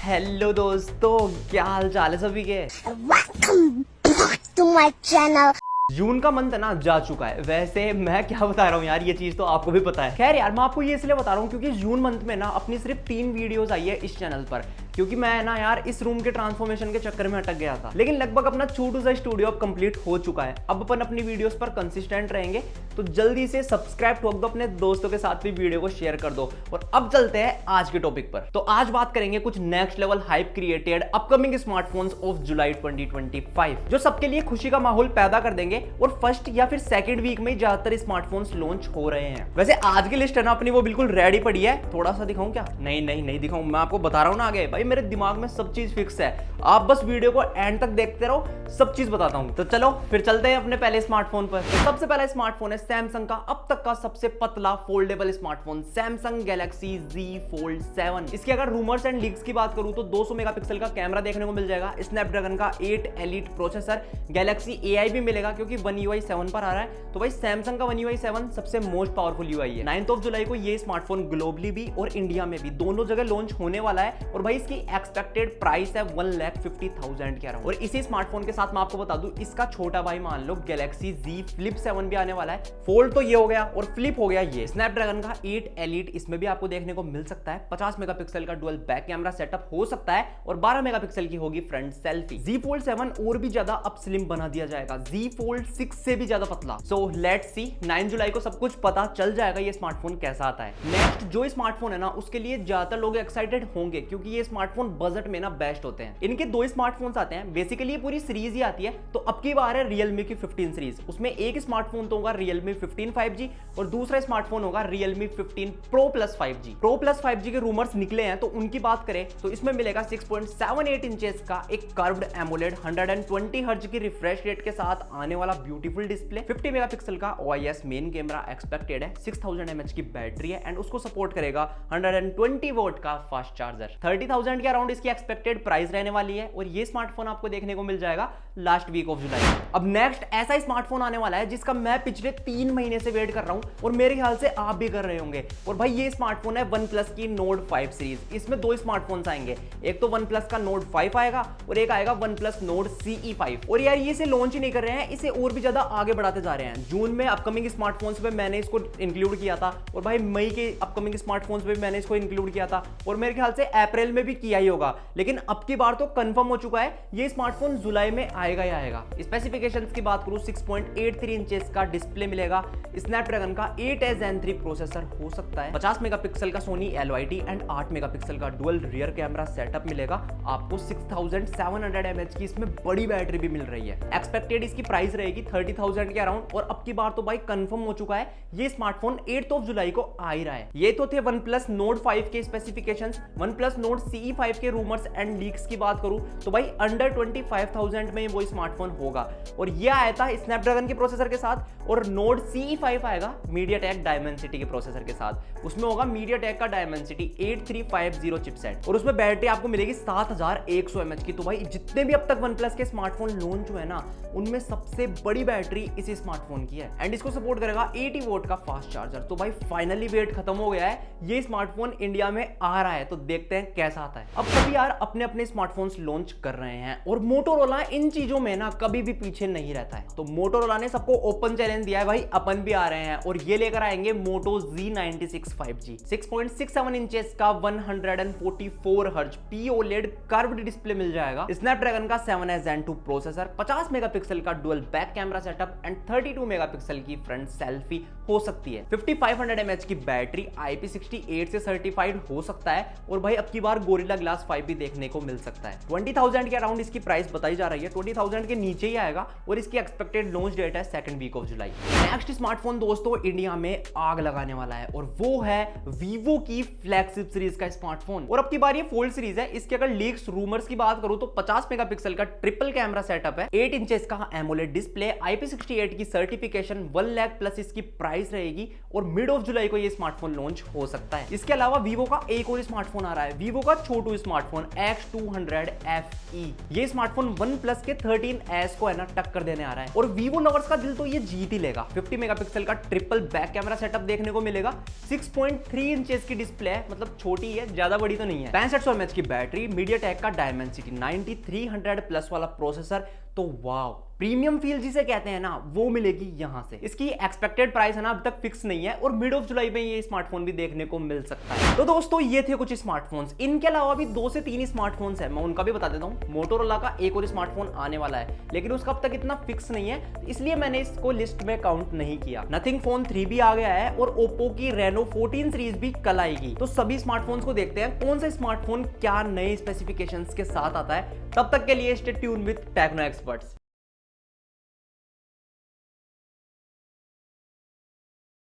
Hello दोस्तों, क्या हाल चाल है सभी के। Welcome back to my channel. जून का मंथ है ना जा चुका है। वैसे मैं क्या बता रहा हूँ यार, ये चीज तो आपको भी पता है। खैर यार, मैं आपको ये इसलिए बता रहा हूँ क्योंकि जून मंथ में ना अपनी सिर्फ 3 वीडियोस आई है इस चैनल पर, क्योंकि मैं ना यार इस रूम के ट्रांसफॉर्मेशन के चक्कर में अटक गया था। लेकिन लगभग अपना छोटू सा स्टूडियो अब कंप्लीट हो चुका है। अब अपन अपनी वीडियोस पर कंसिस्टेंट रहेंगे, तो जल्दी से सब्सक्राइब ठोक दो, अपने दोस्तों के साथ भी वीडियो को शेयर कर दो। और अब चलते हैं आज के टॉपिक पर। तो आज बात करेंगे कुछ next level hype created upcoming smartphones of July 2025, जो सबके लिए खुशी का माहौल पैदा कर देंगे और फर्स्ट या फिर सेकंड वीक में ज्यादातर स्मार्टफोन्स लॉन्च हो रहे हैं। वैसे आज की लिस्ट है ना अपनी, वो बिल्कुल रेडी पड़ी है। थोड़ा सा दिखाऊं क्या? नहीं दिखाऊं, मैं आपको बता रहा हूं ना आगे। भाई मेरे दिमाग में सब चीज फिक्स है, आप बस वीडियो को एंड तक देखते रहो, सब चीज बताता हूं। तो चलो फिर चलते हैं अपने पहले स्मार्टफोन पर। तो सबसे पहला स्मार्टफोन है सैमसंग का अब तक का सबसे पतला foldable smartphone, Samsung Galaxy Z Fold 7। इसके अगर रूमर्स एंड लीक्स की बात करूं तो 200 मेगापिक्सल का कैमरा देखने को मिल जाएगा, स्नैपड्रैगन का 8 एलीट प्रोसेसर, गैलेक्सी AI भी मिलेगा क्योंकि One UI 7 पर आ रहा है। तो भाई सैमसंग का One UI 7 सबसे मोस्ट पावरफुल UI है। 9 जुलाई को ये स्मार्टफोन ग्लोबली भी और इंडिया में भी दोनों जगह लॉन्च होने वाला है। और भाई इसकी एक्सपेक्टेड प्राइस है 1,50,000 के अराउंड। और इसी स्मार्टफोन के साथ मैं आपको बता दूं, इसका छोटा भाई मान लो गैलेक्सी Z Flip 7 भी आने वाला है। फोल्ड तो ये हो गया और फ्लिप हो गया ये। स्नैपड्रैगन का 8 एलीट इसमें भी आपको देखने को मिल सकता है। 50 मेगापिक्सल का डुअल बैक कैमरा सेटअप हो सकता है और 12 मेगापिक्सल की होगी फ्रंट सेल्फी। Z Fold 7 और भी ज्यादा अप स्लिम बना दिया जाएगा, Z Fold 6 से भी ज्यादा पतला। सो लेट्स सी, 9 जुलाई को सब कुछ पता चल जाएगा ये स्मार्टफोन कैसा आता है। नेक्स्ट जो स्मार्टफोन है ना, उसके लिए ज्यादातर लोग एक्साइटेड होंगे क्योंकि ये स्मार्टफोन बजट में ना बेस्ट होते हैं। इनके 2 स्मार्टफोन्स आते हैं, बेसिकली ये पूरी सीरीज ही आती है। तो अब की बार है Realme की 15 सीरीज। उसमें एक स्मार्टफोन तो होगा Realme 15 5G और दूसरा स्मार्टफोन होगा Realme 15 Pro Plus 5G। Pro Plus 5G के रूमर्स निकले हैं, तो उनकी बात करें तो इसमें मिलेगा 6.78 इंचेस का एक कर्व्ड एमोलेड 120 हर्ट्ज की रिफ्रेश रेट के साथ आने वाला ब्यूटीफुल डिस्प्ले। 50 मेगापिक्सल का OIS मेन कैमरा एक्सपेक्टेड है, 6000 mAh की बैटरी है एंड उसको सपोर्ट करेगा 120 वोल्ट का फास्ट चार्जर। 30,000 के अराउंड इसकी एक्सपेक्टेड प्राइस रहने वाली है और ये स्मार्टफोन आपको देखने को मिल जाएगा लास्ट वीक ऑफ जुलाई। अब नेक्स्ट ऐसा स्मार्टफोन आने वाला है जिसका मैं पिछले 3 महीने से वेट कर रहा हूं और मेरे ख्याल से आप भी कर रहे होंगे। और भाई ये स्मार्टफोन है OnePlus की Nord 5 सीरीज। इसमें 2 स्मार्टफोन्स आएंगे, एक तो OnePlus का Nord 5 आएगा और एक आएगा OnePlus Nord CE 5। और यार ये इसे लॉन्च ही नहीं कर रहे हैं, इसे और भी ज्यादा आगे बढ़ाते जा रहे हैं। जून में अपकमिंग स्मार्टफोन्स पे मैंने इसको इंक्लूड किया था और भाई मई के अपकमिंग स्मार्टफोन्स पे मैंने इसको इंक्लूड किया था और मेरे ख्याल से अप्रैल में भी किया ही होगा। लेकिन अब की बार तो कंफर्म हो चुका है ये स्मार्टफोन जुलाई में आएगा ही आएगा। स्पेसिफिकेशंस की बात करूं, 6.83 इंचेस का डिस्प्ले मिलेगा, स्नैपड्रैगन का 8 Zen 3 प्रोसेसर हो सकता है, 50 मेगापिक्सल का सोनी LYT एंड 8 मेगापिक्सल का डुअल रियर कैमरा सेटअप मिलेगा। आपको 6700 mAh की इसमें बड़ी बैटरी भी मिल रही है। एक्सपेक्टेड इसकी प्राइस रहेगी 30,000 के अराउंड। और अब की बार तो भाई कंफर्म हो चुका है ये स्मार्टफोन 8 जुलाई को आ ही रहा है। ये तो थे OnePlus Nord 5 के स्पेसिफिकेशंस। OnePlus Nord CE 5 के रूमर्स एंड लीक्स की बात करूं तो भाई अंडर 25,000 में वो स्मार्टफोन होगा और ये आया था स्नैपड्रैगन के प्रोसेसर के साथ। और Nord CE 5 आएगा MediaTek Dimensity के प्रोसेसर के साथ। उसमें होगा MediaTek का Dimensity 8350 चिपसेट और उसमें बैटरी आपको मिलेगी 7100 mAh की। तो भाई जितने भी अब तक OnePlus के स्मार्टफोन लॉन्च हुए ना, उनमें सबसे बड़ी बैटरी इसी स्मार्टफोन की है एंड इसको सपोर्ट करेगा 80 वोल्ट का फास्ट चार्जर। तो भाई फाइनली वेट खत्म हो गया है, ये स्मार्टफोन इंडिया में आ रहा है। तो देखते हैं कैसा आता है। अब सभी यार अपने अपने स्मार्टफोन्स लॉन्च कर रहे हैं और मोटोरोला इन चीजों में ना कभी भी पीछे नहीं रहता है। तो मोटोरोला ने सबको ओपन चैलेंज दिया है, भाई अपन भी आ रहे हैं और ये लेकर आएंगे Moto Z96 5G। 6.67 इंचेस का 144 हर्ट्ज POLED कर्व्ड डिस्प्ले मिल जाएगा, स्नैपड्रैगन का 7 Zen 2 प्रोसेसर, 50 मेगापिक्सल का dual back camera setup and 32 megapixel की फ्रंट सेल्फी हो सकती है। 5500 mAh की बैटरी, IP68 से सर्टिफाइड हो सकता है और भाई अब की बार गोरिल्ला ग्लास 5 भी देखने को मिल सकता है। 20,000 के अराउंड इसकी प्राइस बताई जा रही है, 20,000 के नीचे ही आएगा और इसकी एक्सपेक्टेड लॉन्च डेट है 2nd week of July. Next smartphone दोस्तों इंडिया में आग लगाने वाला है और वो है Vivo की फ्लैगशिप सीरीज का स्मार्टफोन। और अब की बार ये फोल्ड सीरीज है। इसके अगर लीक्स रूमर्स की बात करूं तो 50 मेगापिक्सल का ट्रिपल कैमरा सेटअप है, 8 इंचेस का एमोलेड डिस्प्ले, IP68 की सर्टिफिकेशन, 1 लाख प्लस इसकी प्राइस प्राइस रहेगी और मिड ऑफ जुलाई को ये स्मार्टफोन लॉन्च हो सकता है। इसके अलावा वीवो का एक और स्मार्टफोन आ रहा है, वीवो का छोटू स्मार्टफोन X200 FE। ये स्मार्टफोन OnePlus के 13S को है ना टक्कर देने आ रहा है और वीवो लवर्स का दिल तो ये जीत ही लेगा। 50 मेगापिक्सल का ट्रिपल बैक कैमरा सेटअप देखने को मिलेगा, 6.3 इंचेस की डिस्प्ले है, मतलब छोटी है, ज्यादा बड़ी तो नहीं है। 6500 mAh की बैटरी, MediaTek का Dimensity 9300 प्लस वाला प्रोसेसर, तो वाव, प्रीमियम फील जिसे कहते हैं ना वो मिलेगी यहां से। इसकी एक्सपेक्टेड प्राइस है ना अभी तक फिक्स नहीं है और मिड ऑफ जुलाई में ये स्मार्टफोन भी देखने को मिल सकता है। तो दोस्तों ये थे कुछ स्मार्टफोन्स। इनके अलावा भी 2 से 3 स्मार्टफोन्स है, मैं उनका भी बता देता हूं। मोटोरोला का एक और स्मार्टफोन आने वाला है, लेकिन उसका अब तक इतना फिक्स नहीं है, इसलिए मैंने इसको लिस्ट में काउंट नहीं किया। नथिंग फोन 3 भी आ गया है और ओप्पो की रेनो 14 सीरीज भी कल आएगी। तो सभी स्मार्टफोन्स को देखते हैं कौन सा स्मार्टफोन क्या नए स्पेसिफिकेशंस के साथ आता है। तब तक के लिए stay tune with Techno experts.